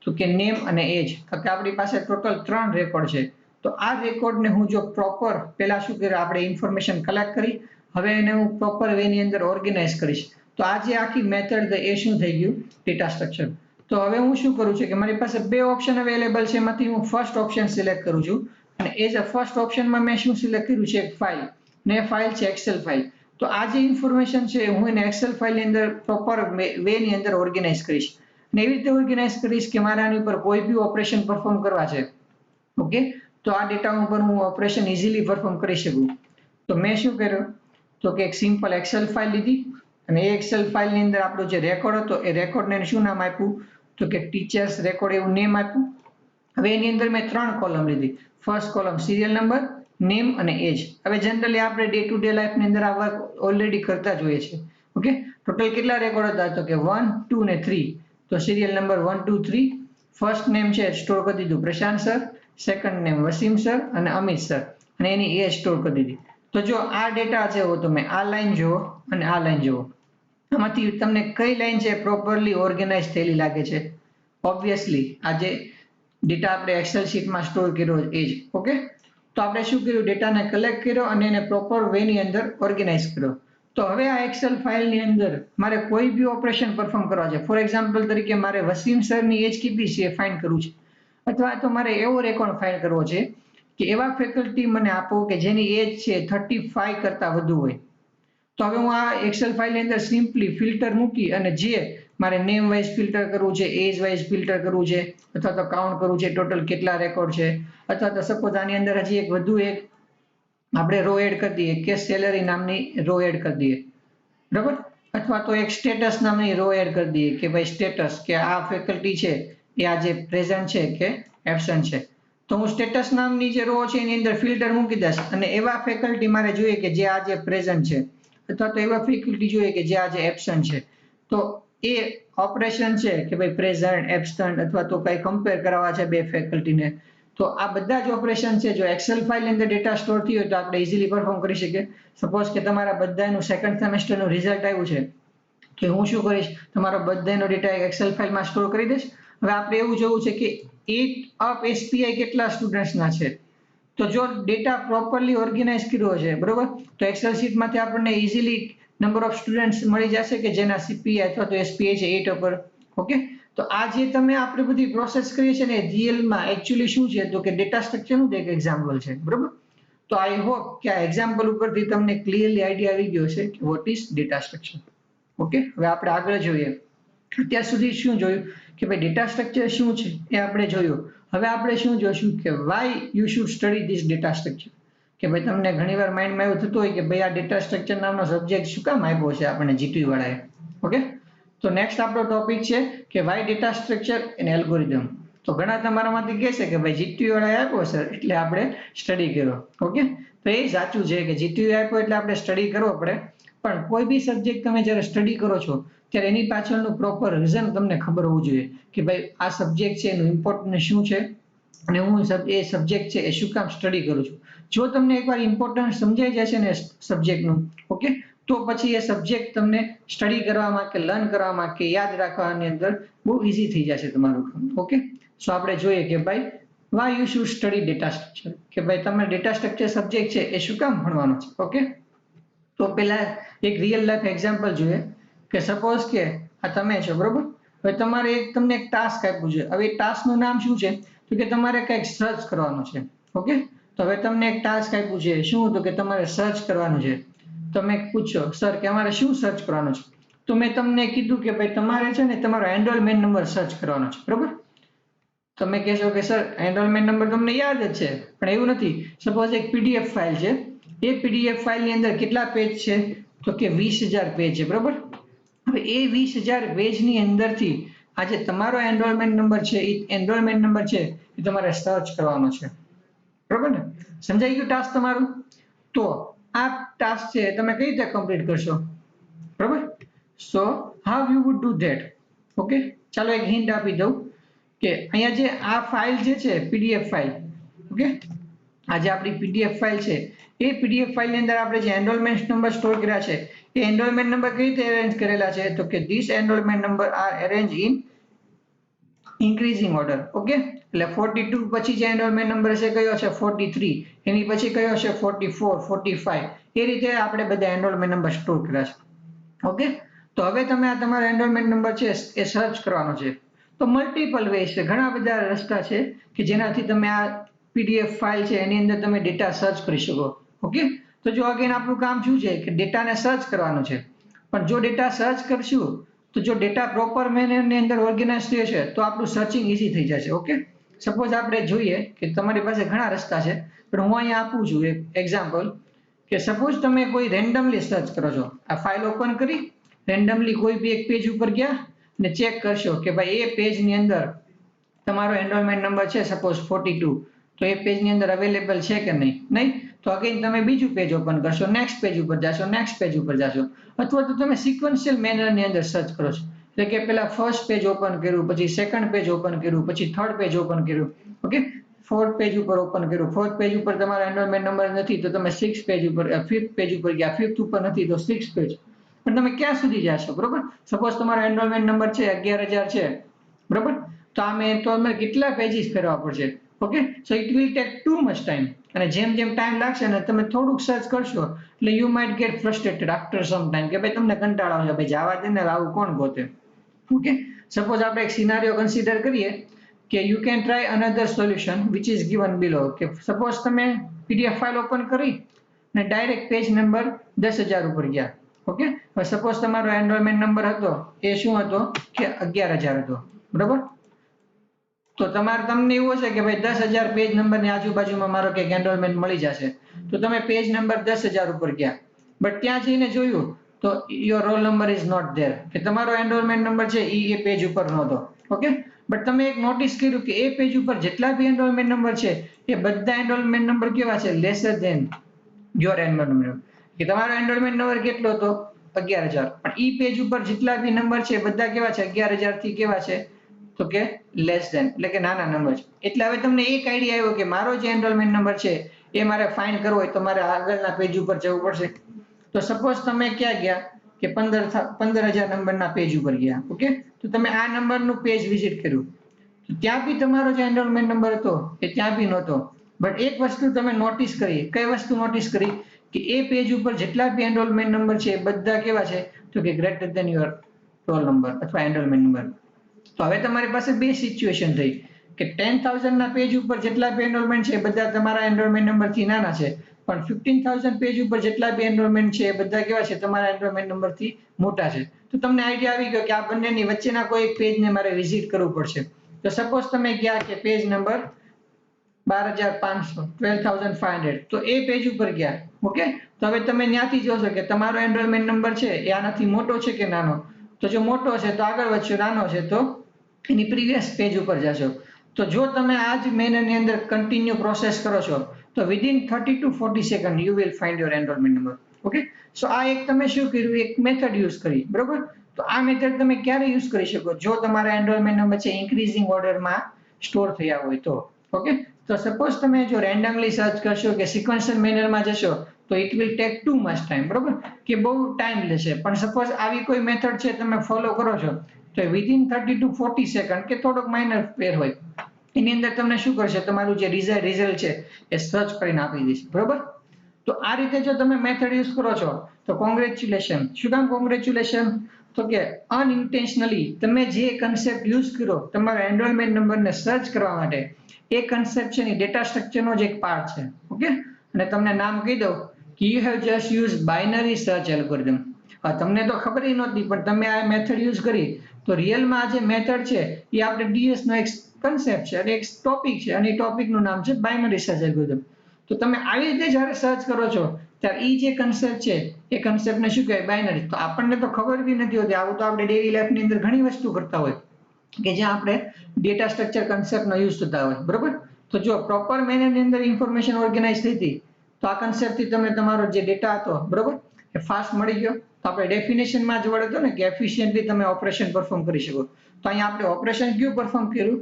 તો કે નેમ અને એજ. તો કે આપણી પાસે ટોટલ 3 રેકોર્ડ છે. તો આ રેકોર્ડને હું જો પ્રોપર પહેલા શું કર્યું, આપણે ઇન્ફોર્મેશન કલેક્ટ કરી, હવે એને હું પ્રોપર વેની અંદર ઓર્ગેનાઇઝ કરીશ. તો આ જે આખી મેથડ એ શું થઈ ગયું? Data structure. તો હવે હું શું કરું છું કે મારી પાસે બે ઓપ્શન અવેલેબલ છે, એમાંથી હું ફર્સ્ટ ઓપ્શન સિલેક્ટ કરું છું અને એઝ અ ફર્સ્ટ ઓપ્શનમાં મેં શું સિલેક્ટ કર્યું છે? એક ફાઇલ. ને ફાઇલ છે એક્સેલ ફાઇલ. તો આ જે ઇન્ફોર્મેશન છે હું એને એક્સેલ ફાઇલની અંદર પ્રોપર વેની અંદર ઓર્ગેનાઇઝ કરીશ. અને એવી રીતે ઓર્ગેનાઇઝ કરીશ કે મારે આની ઉપર કોઈ બી ઓપરેશન પરફોર્મ કરવા છે. ઓકે, તો આ ડેટા ઉપર હું ઓપરેશન ઇઝીલી પરફોર્મ કરી શકું. તો મેં શું કર્યું? તો કે એક સિમ્પલ એક્સેલ ફાઇલ લીધી અને એ એક્સેલ ફાઇલની અંદર આપણો જે રેકોર્ડ હતો એ રેકોર્ડને શું નામ આપ્યું? તો કે ટીચર્સ રેકોર્ડ એવું નેમ આપ્યું. હવે એની અંદર મેં 3 કોલમ લીધી. First column serial number, name અને એજ. હવે જનરલી આપણે ડે ટુ ડે લાઈફની અંદર આ વર્ક ઓલરેડી કરતા જ હોઈએ છીએ. ઓકે, ટોટલ કેટલા રેકોર્ડ હતા? તો કે 1, 2 ને 3. તો સિરિયલ નંબર 1, 2, 3. ફર્સ્ટ નેમ છે સ્ટોર કરી દીધું Prashant sir, second name Wasim sir અને અમિત સર અને એની એજ સ્ટોર કરી દીધી. તો જો આ ડેટા છે તમે આ લાઈન જુઓ અને આ લાઈન જુઓ, આમાંથી તમને કઈ લાઈન છે પ્રોપરલી ઓર્ગેનાઇઝ થયેલી લાગે છે? ઓબ્વિયસલી આ જે ડેટા આપણે એક્સેલ શીટમાં સ્ટોર કર્યો એ જ. ઓકે, તો આપણે શું કર્યું? ડેટાને કલેક્ટ કર્યો અને એને પ્રોપર વેની અંદર ઓર્ગેનાઇઝ કર્યો. તો હવે આ એક્સેલ ફાઇલની અંદર મારે કોઈ બી ઓપરેશન પરફોર્મ કરવા છે. ફોર એક્ઝામ્પલ તરીકે મારે વસીમ સરની એજ કેટલી છે એ ફાઇન્ડ કરવું છે, અથવા તો મારે એવો રેકોર્ડ ફાઇન્ડ કરવો છે કે એવા ફેકલ્ટી મને આપો કે જેની એજ છે 35 કરતા વધુ હોય. તો હવે હું આ એક્સેલ ફાઇલની અંદર સિમ્પલી ફિલ્ટર મૂકી અને જે મારે નેમ વાઇઝ ફિલ્ટર કરવું છે, એજ વાઇઝ ફિલ્ટર કરવું છે, અથવા તો કાઉન્ટ કરવું છે ટોટલ કેટલા રેકોર્ડ છે, અથવા તો સપોઝ આની અંદર હજી એક વધુ એક આપણે રો એડ કરી દઈએ કે સેલરી નામની રો એડ કરી દઈએ, બરાબર? અથવા તો એક સ્ટેટસ નામની રો એડ કરી દઈએ કે ભાઈ સ્ટેટસ કે આ ફેકલ્ટી છે એ આજે પ્રેઝન્ટ છે કે એબસન્ટ છે. તો હું સ્ટેટસ નામની જે રો છે એની અંદર ફિલ્ટર મૂકી દઈશ અને એવા ફેકલ્ટી મારે જોઈએ કે જે આજે પ્રેઝન્ટ છે, અથવા તો એવા ફેકલ્ટી જોઈએ કે જે આજે એબસન્ટ છે. તો એ ઓપરેશન છે કે ભાઈ પ્રેઝન્ટ, એબસન્ટ અથવા તો કઈ કમ્પેર કરાવવા છે બે ફેકલ્ટીને, તો આ બધા જ ઓપરેશન છે જો એક્સેલ ફાઇલની અંદર ડેટા સ્ટોર થયો હોય તો આપણે ઇઝીલી પરફોર્મ કરી શકીએ. સપોઝ કે તમારા બધાનું સેકન્ડ સેમેસ્ટરનું રિઝલ્ટ આવ્યું છે કે હું શું કરીશ? તમારો બધાનો ડેટા એક્સેલ ફાઇલમાં સ્ટોર કરી દઈશ. હવે આપણે એવું જોવું છે કે 8 અપ એસપીઆઈ કેટલા સ્ટુડન્ટ્સના છે. તો જો ડેટા પ્રોપરલી ઓર્ગેનાઇઝ કર્યો છે, બરોબર, તો એક્સેલ શીટમાંથી આપણને ઇઝીલી નંબર ઓફ સ્ટુડન્ટ્સ મળી જશે કે જેના સીપીઆઈ અથવા તો એસપીઆઈ છે 8 ઉપર. ઓકે, તો આ જે તમે આપણે બધી પ્રોસેસ કરીએ છીએ ને રિયલમાં એકચ્યુઅલી શું છે? તો કે ડેટા સ્ટ્રક્ચરનું એક એક્ઝામ્પલ છે, બરોબર? તો આઈ હોપ કે આ એક્ઝામ્પલ ઉપરથી તમને ક્લિયરલી આઈડિયા આવી ગયો છે કે what is data structure. Okay, હવે આપણે આગળ જોઈએ. અત્યાર સુધી શું જોયું કે ભાઈ ડેટા સ્ટ્રક્ચર શું છે એ આપણે જોયું. હવે આપણે શું જોશું કે why you should study this data structure. કે ભાઈ તમને ઘણીવાર માઇન્ડમાં એવું થતું હોય કે ભાઈ આ ડેટા સ્ટ્રક્ચર નામનો સબ્જેક્ટ શું કામ આપ્યો છે આપણને જીટીયુ વાળાએ. ઓકે, તો નેક્સ્ટ આપણો ટોપિક છે કે why data structure and algorithm. તો ઘણા તમારામાંથી કહેશે કે ભાઈ જીટીયુ વાળાએ આપ્યો સર એટલે આપણે સ્ટડી કર્યો. ઓકે, તો એ સાચું છે કે જીટીયુ આપ્યો એટલે આપણે સ્ટડી કરવો પડે, પણ કોઈ બી સબ્જેક્ટ તમે જ્યારે સ્ટડી કરો છો ત્યારે એની પાછળનું પ્રોપર રીઝન તમને ખબર હોવું જોઈએ કે ભાઈ આ સબ્જેક્ટ છે એનું ઇમ્પોર્ટન્સ શું છે, અને હું એ સબ્જેક્ટ છે એ શું કામ સ્ટડી કરું છું. જો તમને એકવાર ઇમ્પોર્ટન્ટ સમજાઈ જશે ને સબ્જેક્ટનું, ઓકે, તો પછી એ સબ્જેક્ટ તમને સ્ટડી કરવામાં કે લર્ન કરવામાં કે યાદ રાખવાની અંદર બહુ ઇઝી થઈ જશે તમારું કામ. ઓકે, સો આપણે જોઈએ કે ભાઈ why you should study data structure, કે ભાઈ તમે ડેટા સ્ટ્રક્ચર સબ્જેક્ટ છે એ શું કામ ભણવાનો છે. ઓકે, તો પહેલા એક રિયલ લાઈફ એક્ઝામ્પલ જોઈએ કે સપોઝ કે આ તમે છો, બરોબર. હવે તમારે તમને એક ટાસ્ક આપ્યું છે. હવે એ ટાસ્કનું નામ શું છે? તો કે તમારે કંઈક સર્ચ કરવાનું છે. ઓકે, તો હવે તમને એક ટાસ્ક આપ્યું છે. શું? તો કે તમારે સર્ચ કરવાનું છે. તમે પૂછો સર કે અમારે શું સર્ચ કરવાનું છે? તો મેં તમને કીધું કે ભાઈ તમારે છે ને તમારો એનરોલમેન્ટ નંબર સર્ચ કરવાનો છે, બરોબર. તમે કહેશો કે સર એનરોલમેન્ટ નંબર તમને યાદ જ છે, પણ એવું નથી. સપોઝ એક પીડીએફ ફાઇલ છે. એ પીડીએફ ફાઇલની અંદર કેટલા પેજ છે? તો કે 20,000 પેજ છે, બરોબર. હવે એ 20,000 પેજની અંદરથી આ જે તમારો એનરોલમેન્ટ નંબર છે એ એનરોલમેન્ટ નંબર છે એ તમારે સર્ચ કરવાનો છે, બરોબર ને? સમજાઈ ગયું ટાસ્ક તમારું? તો આ ટાસ્ક છે તમે કઈ રીતે કમ્પ્લીટ કરશો, બરોબર? So how you would do that? Okay, ચાલો એક હિન્ટ આપી દઉં કે અહીંયા જે આ ફાઇલ જે છે પીડીએફ ફાઇલ, ઓકે, આ જે આપણી પીડીએફ ફાઇલ છે એ પીડીએફ ફાઇલની અંદર આપણે જે એનરોલમેન્ટ નંબર સ્ટોર કર્યા છે એ એનરોલમેન્ટ નંબર કઈ રીતે અરેન્જ કરેલા છે? તો કે this enrolment number are arrange in increasing order. Okay, એટલે 42 પછી જે એનરોલમેન્ટ નંબર છે કયો છે? 43. એની પછી કયો છે? 44, 45. એ રીતે આપણે બધા એનરોલમેન્ટ નંબર સ્ટોર કર્યા છે. ઓકે, તો હવે તમે આ તમારો એનરોલમેન્ટ નંબર છે એ સર્ચ કરવાનો છે. તો મલ્ટિપલ વેઝ છે, ઘણા બધા રસ્તા છે કે જેનાથી તમે આ પીડીએફ ફાઇલ છે એની અંદર તમે ડેટા સર્ચ કરી શકો. ઓકે, તો જો અગેન આપણું કામ શું છે કે ડેટાને સર્ચ કરવાનું છે. પણ જો ડેટા સર્ચ કરશું તો જો ડેટા પ્રોપર મેનરની અંદર ઓર્ગેનાઇઝ થયો છે તો આપણું સર્ચિંગ ઇઝી થઈ જશે. ઓકે, સપોઝ આપણે જોઈએ કે તમારી પાસે ઘણા રસ્તા છે, પણ હું અહીંયા આપું છું એક એક્ઝામ્પલ કે સપોઝ તમે કોઈ રેન્ડમલી સર્ચ કરો છો. આ ફાઇલ ઓપન કરી રેન્ડમલી કોઈ બી એક પેજ ઉપર ગયા ને ચેક કરશો કે ભાઈ એ પેજની અંદર તમારો એનરોલમેન્ટ નંબર છે સપોઝ 42, તો એ પેજની અંદર અવેલેબલ છે કે નહીં. તો અગેન તમે બીજું પેજ ઓપન કરશો, નેક્સ્ટ પેજ ઉપર જશો, નેક્સ્ટ પેજ ઉપર જશો, અથવા તો તમે સિક્વન્શિયલ મેનરની અંદર સર્ચ કરો છો. એટલે કે પહેલા ફર્સ્ટ પેજ ઓપન કર્યું, પછી સેકન્ડ પેજ ઓપન કર્યું, પછી થર્ડ પેજ ઓપન કર્યું. ઓકે, ફોર્થ પેજ ઉપર ઓપન કર્યું, ફોર્થ પેજ ઉપર તમારો એનરોલમેન્ટ નંબર નથી તો તમે સિક્સ પેજ ઉપર, ફિફ્થ પેજ ઉપર ગયા, ફિફ્થ ઉપર નથી તો સિક્સ પેજ. પણ તમે ક્યાં સુધી જશો, બરોબર? સપોઝ તમારો એનરોલમેન્ટ નંબર છે 11,000 છે, બરોબર. તો આ મેં તો અમારે કેટલા પેજીસ કરવા પડશે? Okay, so it will take too much time. અને જેમ જેમ ટાઈમ લાગશે ને તમે થોડુંક સર્ચ કરશો એટલે you might gate frustrated after some time કે ભાઈ તમને કંટાળો આવશે, ભાઈ જવા દે ને, આવું કોણ ગોતે. ઓકે, સપોઝ આપણે એક સિનારીઓ કન્સિડર કરીએ કે you can try another solution which is given below. કે સપોઝ તમે પીડીએફ ફાઇલ ઓપન કરી ને ડાયરેક્ટ પેજ નંબર 10,000 ઉપર ગયા. ઓકે, હવે સપોઝ તમારો એનરોલમેન્ટ નંબર હતો એ શું હતો કે 11,000 હતો, બરોબર. તો તમને એવું હશે કે ભાઈ 10,000 પેજ નંબરની આજુબાજુમાં મારો કંઈક એનરોલમેન્ટ મળી જશે. તો તમે પેજ નંબર 10,000 ઉપર ગયા, બટ ત્યાં જઈને જોયું તો your roll number is not there, કે તમારો એનરોલમેન્ટ નંબર છે એ પેજ ઉપર નહોતો. ઓકે, બટ તમે એક નોટિસ કર્યું કે એ પેજ ઉપર જેટલા બી એનરોલમેન્ટ નંબર છે એ બધા એનરોલમેન્ટ નંબર કેવા છે? Lesser than your enrolment number. કે તમારો એનરોલમેન્ટ નંબર કેટલો હતો? 11,000. પણ ઈ પેજ ઉપર જેટલા બી નંબર છે બધા કેવા છે? 11,000 થી કેવા છે? તો કે લેસ ધેન, એટલે કે નાના નંબર છે. એટલે હવે તમને એક આઈડિયા આવ્યો કે મારો જે એનરોલમેન્ટ નંબર છે એ મારે ફાઇન્ડ કરવો હોય તો મારે આગળના પેજ ઉપર જવું પડશે. તો સપોઝ તમે ક્યાં ગયા કે 15,000 નંબરના પેજ ઉપર ગયા. ઓકે, તો તમે આ નંબરનું પેજ વિઝિટ કર્યું, ત્યાં બી તમારો જે એનરોલમેન્ટ નંબર હતો એ ત્યાં બી નહોતો. બટ એક વસ્તુ તમે નોટિસ કરી. કઈ વસ્તુ નોટિસ કરી? કે એ પેજ ઉપર જેટલા બી એનરોલમેન્ટ નંબર છે એ બધા કેવા છે? તો કે greater than your roll number અથવા એનરોલમેન્ટ નંબર. તો હવે તમારી પાસે બે સિચ્યુએશન થઈ કે 10,000 ના પેજ ઉપર જેટલા બી એનરોલમેન્ટ છે એ બધા તમારા એનરોલમેન્ટ નંબરથી નાના છે, પણ 15,000 પેજ ઉપર જેટલા બી એનરોલમેન્ટ છે એ બધા કેવા છે? તમારા એનરોલમેન્ટ નંબરથી મોટા છે. તો તમને આઈડિયા આવી ગયો કે આ બંનેની વચ્ચેના કોઈ પેજને મારે વિઝિટ કરવું પડશે. તો સપોઝ તમે ગયા કે પેજ નંબર 12,500, 12,500, તો એ પેજ ઉપર ગયા. ઓકે, તો હવે તમે ત્યાંથી જોશો કે તમારો એનરોલમેન્ટ નંબર છે એ આનાથી મોટો છે કે નાનો? તો જો મોટો છે તો આગળ વધશો, નાનો છે તો એની પ્રીવિયસ પેજ ઉપર જશો. તો જો તમે આ જ મેનરની અંદર કન્ટિન્યુ પ્રોસેસ કરો છો તો within 30 to 40 second you will find your enrolment number. Okay, so આ એક તમે શું કર્યું? એક મેથડ યુઝ કરી, બરોબર. તો આ મેથડ તમે ક્યારે યુઝ કરી શકો? જો તમારા એનરોલમેન્ટ નંબર છે ઇન્ક્રીઝિંગ ઓર્ડરમાં સ્ટોર થયા હોય તો. ઓકે, તો સપોઝ તમે જો રેન્ડમલી સર્ચ કરશો કે સિક્વન્શિયલ મેનરમાં જશો તો it will take too much time, બરોબર, કે બહુ ટાઈમ લેશે. પણ સપોઝ આવી કોઈ મેથડ છે તમે ફોલો કરો છો તો વિધિન 30 to 40 સેકન્ડ કે થોડોક માઇનર ફેર હોય એની અંદર તમને શું કરશે, તમારું જે રિઝલ્ટ છે એ સર્ચ કરીને આપી દેશે, બરોબર. તો આ રીતે જો તમે મેથડ યુઝ કરો છો તો કોંગ્રેચ્યુલેશન. શું કામ કોંગ્રેચ્યુલેશન? તો કે અનઇન્ટેન્શનલી તમે જે કન્સેપ્ટ યુઝ કર્યો તમારા એનરોલમેન્ટ નંબરને સર્ચ કરવા માટે, એ કન્સેપ્ટ છે એ ડેટા સ્ટ્રક્ચરનો જ એક પાર્ટ છે. ઓકે, અને તમને નામ કહી દઉં કે you have just use binary search algorithm. તમને તો ખબર નહોતી પણ તમે આ મેથડ યુઝ કરી તો રિયલમાં આ જે મેથડ છે એ આપણે ડીએસ નો એક કન્સેપ્ટ છે અને એક ટોપિક છે અને એ ટોપિકનું નામ છે બાઇનરી સર્ચ એલ્ગોરિધમ. તો તમે આવી રીતે જ્યારે સર્ચ કરો છો ત્યારે એ જે કન્સેપ્ટ છે એ કન્સેપ્ટને શું કહેવાય, બાઇનરી. તો આપણને તો ખબર બી નથી હોતી, આવું તો આપણે ડેઇલી લાઈફની અંદર ઘણી વસ્તુ કરતા હોય કે જ્યાં આપણે ડેટા સ્ટ્રક્ચર કન્સેપ્ટનો યુઝ થતા હોય, બરોબર. તો જો પ્રોપર મેનરની અંદર ઇન્ફોર્મેશન ઓર્ગેનાઇઝ થઈ હતી તો આ કન્સેપ્ટથી તમને તમારો જે ડેટા હતો, બરોબર, એ ફાસ્ટ મળી ગયો. તો આપણે ડેફિનેશનમાં જ વળે હતો ને કે એફિશિયન્ટલી તમે ઓપરેશન પરફોર્મ કરી શકો. તો અહીંયા આપણે ઓપરેશન કયું પરફોર્મ કર્યું,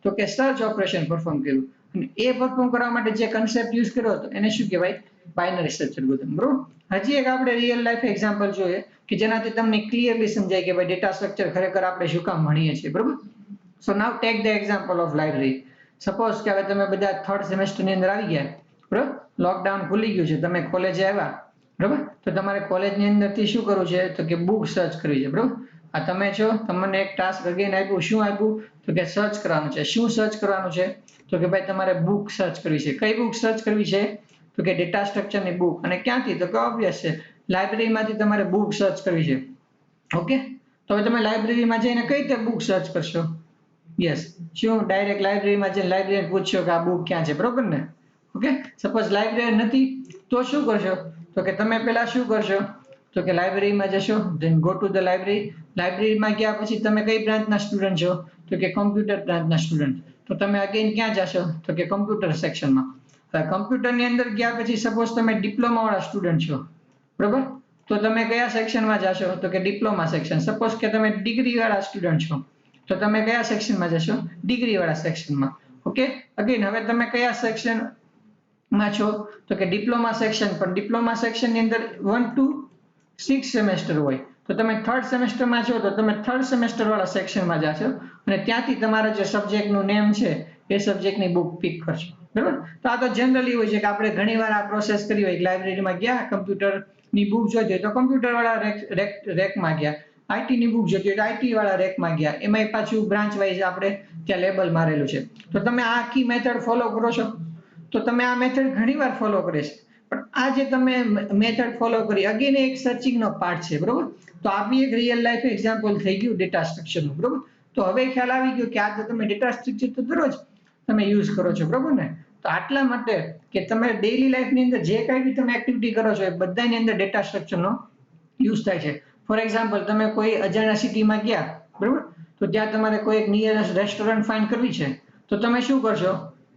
તો કે સર્ચ ઓપરેશન પરફોર્મ કર્યું. અને એ પરફોર્મ કરવા માટે જે કન્સેપ્ટ યુઝ કર્યો હતો એને શું કહેવાય, બાઇનરી સર્ચ એલ્ગોરિધમ, બરોબર. હજી એક આપણે રિયલ લાઈફ એક્ઝામ્પલ જોઈએ કે જેનાથી તમને ક્લિયરલી સમજાય કે ભાઈ ડેટા સ્ટ્રક્ચર ખરેખર આપણે શું કામ ભણીએ છીએ, બરોબર. So now take the example of library. Suppose કે હવે તમે બધા થર્ડ સેમેસ્ટરની અંદર આવી ગયા, બરોબર, લોકડાઉન ખુલી ગયું છે, તમે કોલેજે આવ્યા, બરોબર, તો તમારે કોલેજની અંદરથી શું કરવું છે, તો કે બુક સર્ચ કરવી છે, બરોબર. આ તમે છો, તમને એક ટાસ્ક અગેન આપ્યું, શું આપ્યું, તો કે સર્ચ કરવાનું છે. શું સર્ચ કરવાનું છે, તો કે ભાઈ તમારે બુક સર્ચ કરવી છે. કઈ બુક સર્ચ કરવી છે, તો કે ડેટા સ્ટ્રક્ચરની બુક. અને ક્યાંથી, તો કે ઓબ્વિયસ છે લાઇબ્રેરીમાંથી તમારે બુક સર્ચ કરવી છે. ઓકે, તો હવે તમે લાઇબ્રેરીમાં જઈને કઈ રીતે બુક સર્ચ કરશો, યસ, શું ડાયરેક્ટ લાઇબ્રેરીમાં જઈને લાઇબ્રેરીને પૂછશો કે આ બુક ક્યાં છે, બરોબર ને. ઓકે, સપોઝ લાઇબ્રેરી નથી તો શું કરશો, તો કે તમે પહેલા શું કરશો, તો કે લાઇબ્રેરીમાં જશો, then go to the library. લાઇબ્રેરીમાં ગયા પછી તમે કઈ બ્રાન્ચના સ્ટુડન્ટ છો, તો કે કોમ્પ્યુટર બ્રાન્ચના સ્ટુડન્ટ. તો તમે અગેન ક્યાં જશો, તો કે કોમ્પ્યુટર સેક્શનમાં. હવે કમ્પ્યુટરની અંદર ગયા પછી સપોઝ તમે ડિપ્લોમા વાળા સ્ટુડન્ટ છો, બરોબર, તો તમે કયા સેક્શનમાં જશો, તો કે ડિપ્લોમા સેક્શન. સપોઝ કે તમે ડિગ્રી વાળા સ્ટુડન્ટ છો તો તમે કયા સેક્શનમાં જશો, ડિગ્રી વાળા સેક્શનમાં. ઓકે, અગેન હવે તમે કયા સેક્શનમાં છો, તો કે ડિપ્લોમા સેક્શન. પણ ડિપ્લોમા સેક્શનની અંદર 1 to 6 સેમેસ્ટર હોય, તો તમે થર્ડ સેમેસ્ટરમાં છો તો તમે થર્ડ સેમેસ્ટર વાળા સેક્શનમાં જશો અને ત્યાંથી તમારા જે સબ્જેક્ટનું નેમ છે એ સબ્જેક્ટની બુક પિક કરશો, બરાબર. તો આ તો જનરલી હોય છે કે આપણે ઘણીવાર આ પ્રોસેસ કરી હોય, લાઇબ્રેરીમાં ગયા, કમ્પ્યુટરની બુક જોઈતી હોય તો કમ્પ્યુટર વાળા રેકમાં ગયા, આઈટીની બુક જોઈતી હોય તો આઈટી વાળા રેકમાં ગયા. એમાંય પાછું બ્રાન્ચ વાઇઝ આપણે ત્યાં લેબલ મારેલું છે. તો તમે આ આખી મેથડ ફોલો કરો છો, તો તમે આ મેથડ ઘણીવાર ફોલો કરે છે. પણ આ જે તમે મેથડ ફોલો કરી અગેન એક સર્ચિંગનો પાર્ટ છે, બરોબર. તો આ બી એક રિયલ લાઈફ એક્ઝામ્પલ થઈ ગયું ડેટા સ્ટ્રક્ચરનું, બરોબર. તો હવે ખ્યાલ આવી ગયો કે આ તો તમે ડેટા સ્ટ્રક્ચર તો દરરોજ તમે યુઝ કરો છો, બરોબર ને. તો આટલા માટે કે તમે ડેઈલી લાઈફની અંદર જે કાંઈ બી તમે એક્ટિવિટી કરો છો એ બધાની અંદર ડેટા સ્ટ્રક્ચરનો યુઝ થાય છે. ફોર એક્ઝામ્પલ તમે કોઈ અજાણ્યા સિટીમાં ગયા, બરોબર, તો ત્યાં તમારે કોઈ એક નિયરેસ્ટ રેસ્ટોરન્ટ ફાઇન્ડ કરવી છે તો તમે શું કરશો,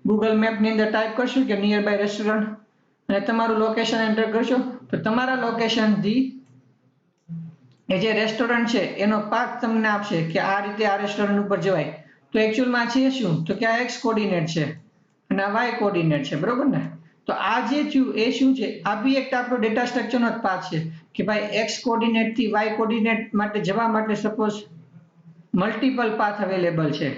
ગૂગલ મેપની અંદર ટાઈપ કરશો કે નિયર બાય રેસ્ટોરન્ટ અને તમારું લોકેશન એન્ટર કરશો તો તમારા લોકેશનથી એ જે રેસ્ટોરન્ટ છે એનો પાથ તમને આપશે કે આ રીતે આ રેસ્ટોરન્ટ ઉપર જવાય. તો એકચ્યુઅલમાં છે શું, તો કે આ એક્સ કોર્ડિનેટ છે અને આ વાય કોર્ડિનેટ છે, બરોબર ને. તો આ જે થયું એ શું છે, આ બી એક આપણો ડેટા સ્ટ્રક્ચરનો જ પાથ છે કે ભાઈ એક્સ કોર્ડિનેટ થી વાય કોર્ડિનેટ માટે જવા માટે સપોઝ મલ્ટિપલ પાથ અવેલેબલ છે,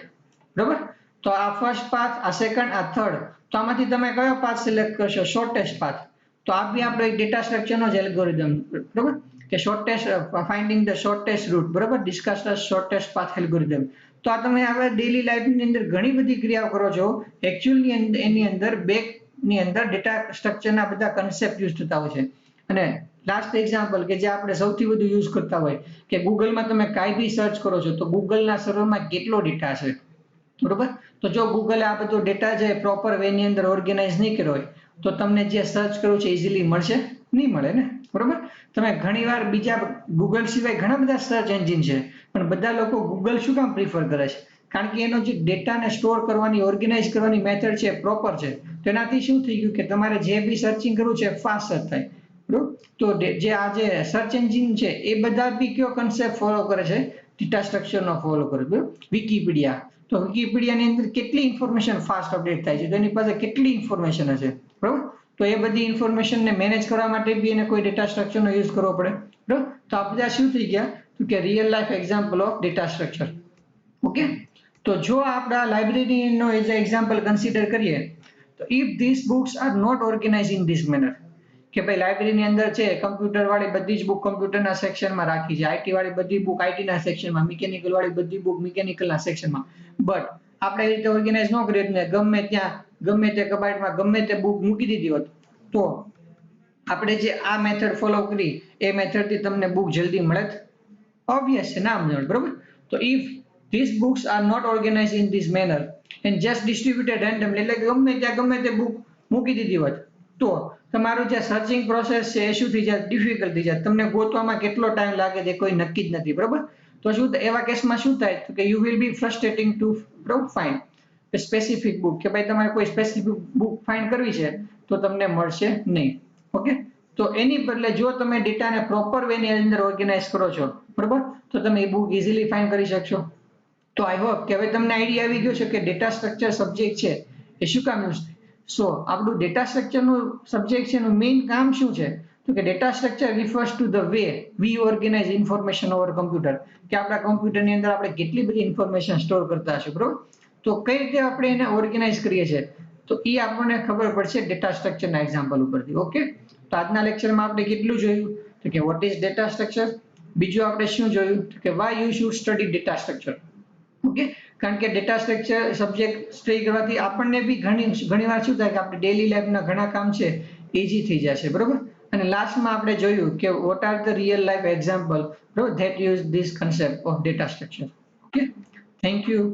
બરોબર. તો આ ફર્સ્ટ પાથ, આ સેકન્ડ, આ થર્ડ. તો આમાંથી તમે કયો પાથ સિલેક્ટ કરશો, શોર્ટેસ્ટ પાથ. તો આ બી આપણો એક ડેટા સ્ટ્રક્ચરનો જ એલ્ગોરિધમ, બરોબર, કે shortest finding the shortest route, બરોબર, discuss the shortest path algorithm. તો આ તમે હવે ડેઈલી લાઈફની અંદર ઘણી બધી ક્રિયાઓ કરો છો, એકચ્યુઅલી એની અંદર બેકની અંદર ડેટા સ્ટ્રક્ચરના બધા કન્સેપ્ટ યુઝ થતા હોય છે. અને લાસ્ટ એક્ઝામ્પલ કે જે આપણે સૌથી વધુ યુઝ કરતા હોય કે ગૂગલમાં તમે કાંઈ બી સર્ચ કરો છો તો ગૂગલના સર્વરમાં કેટલો ડેટા છે, બરોબર. તો જો ગૂગલે આ બધો ડેટા જે પ્રોપર વેની અંદર ઓર્ગેનાઇઝ નહીં કર્યો હોય તો તમને જે સર્ચ કરવું છે ઇઝીલી મળશે નહીં મળે ને, બરોબર. તમે ઘણીવાર બીજા ગૂગલ સિવાય ઘણા બધા સર્ચ એન્જિન છે પણ બધા લોકો ગૂગલ શું કામ પ્રિફર કરે છે, કારણ કે એનો જે ડેટાને સ્ટોર કરવાની ઓર્ગેનાઇઝ કરવાની મેથડ છે પ્રોપર છે. તેનાથી શું થઈ ગયું કે તમારે જે બી સર્ચિંગ કરવું છે ફાસ્ટ સર્ચ થાય, બરોબર. તો જે આ જે સર્ચ એન્જિન છે એ બધા બી કયો કન્સેપ્ટ ફોલો કરે છે, ડેટા સ્ટ્રક્ચરનો ફોલો કરે, બરોબર. વિકીપીડિયા, તો વિકીપીડિયાની અંદર કેટલી ઇન્ફોર્મેશન ફાસ્ટ અપડેટ થાય છે, તો એની પાસે કેટલી ઇન્ફોર્મેશન હશે, બરોબર. તો એ બધી ઇન્ફોર્મેશનને મેનેજ કરવા માટે બી એને કોઈ ડેટા સ્ટ્રક્ચરનો યુઝ કરવો પડે, બરોબર. તો આ બધા શું થઈ ગયા, તો કે real life example of data structure. Okay. તો જો આપણે આ લાઇબ્રેરીનો એઝ અ એક્ઝામ્પલ કન્સિડર કરીએ, તો if this books are not organize in this manner, કે ભાઈ લાઇબ્રેરીની અંદર છે કમ્પ્યુટર વાળી બધી જ બુક કમ્પ્યુટરના સેક્શનમાં રાખી છે, આઈટી વાળી બધી બુક આઈટીના સેક્શનમાં, મિકેનિકલ વાળી બધી બુક મિકેનિકલના સેક્શનમાં, બટ આપણે એ રીતે ઓર્ગેનાઇઝ ન કરીએ ને ગમે ત્યાં ગમે તે કબાટમાં ગમે તે બુક મૂકી દીધી હોત, તો આપણે જે આ મેથડ ફોલો કરી એ મેથડથી તમને બુક જલ્દી મળે જ? ઓબ્વિયસ છે, ના મળે, બરોબર. તો if these books are not organized in this manner and just distributed randomly, એટલે ગમે ત્યાં ગમે તે બુક મૂકી દીધી હોત, તો તમારું જે સર્ચિંગ પ્રોસેસ છે એ શું થઈ જાય, ડિફિકલ્ટ થઈ જાય, તમને ગોતવામાં કેટલો ટાઈમ લાગે છે કોઈ નક્કી જ નથી, બરોબર. તો શું એવા કેસમાં શું થાય, તો કે you will be frustrating to find specific book, કે ભાઈ તમારે કોઈ સ્પેસિફિક બુક ફાઇન્ડ કરવી છે તો તમને મળશે નહીં. ઓકે. તો એની બદલે જો તમે ડેટાને પ્રોપર વેની અંદર ઓર્ગેનાઇઝ કરો છો, બરોબર, તો તમે એ બુક ઇઝીલી ફાઇન્ડ કરી શકશો. તો આઈ હોપ કે હવે તમને આઈડિયા આવી ગયો છે કે ડેટા સ્ટ્રક્ચર સબ્જેક્ટ છે એ શું કામ યુઝ થાય. સો આપણું ડેટા સ્ટ્રક્ચરનું સબ્જેક્ટ છે એનું મેઇન કામ શું છે, તો કે data structure refers to the way we organize information over computer, કે આપણા કમ્પ્યુટરની અંદર આપણે કેટલી બધી ઇન્ફોર્મેશન સ્ટોર કરતા હશે, બરોબર. તો કઈ રીતે આપણે એને ઓર્ગેનાઇઝ કરીએ છીએ, તો એ આપણને ખબર પડશે ડેટા સ્ટ્રક્ચરના એક્ઝામ્પલ ઉપરથી. ઓકે. તો આજના લેક્ચરમાં આપણે કેટલું જોયું, તો કે વોટ ઇઝ ડેટા સ્ટ્રક્ચર. બીજું આપણે શું જોયું, તો કે why you should study data structure. Okay. કારણ કે ડેટા સ્ટ્રક્ચર સબ્જેક્ટ સ્ટડી કરવાથી આપણને બી ઘણી વાર શું થાય કે આપણે ડેલી લાઈફના ઘણા કામ છે ઇઝી થઈ જશે, બરોબર. અને લાસ્ટમાં આપણે જોયું કે what are the real life example, બરોબર, that use this concept of data structure. Okay. Thank you.